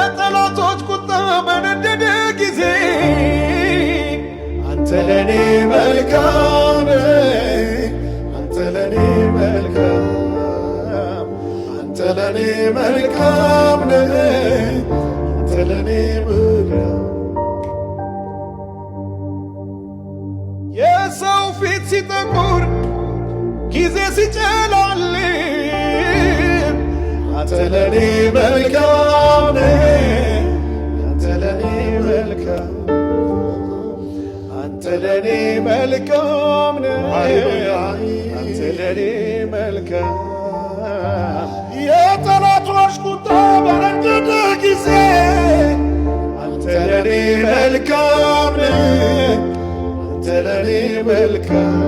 የጠላቶች ቁጣ በነደደ ጊዜ አንተ ለኔ መልካም አንተ ለኔ መልካም አንተ ለኔ መልካም አንተ ለኔ መልካም የሰው ፊት ሲጠቁር ጊዜ ሲጨላልም አንተ ለኔ መልካም አንተ ለኔ መልካም አንተ ለኔ መልካም አንተ ለኔ መልካም የጠላቶች ቁጣ በነደደ ጊዜ አንተ ለኔ መልካም አንተ ለኔ መልካም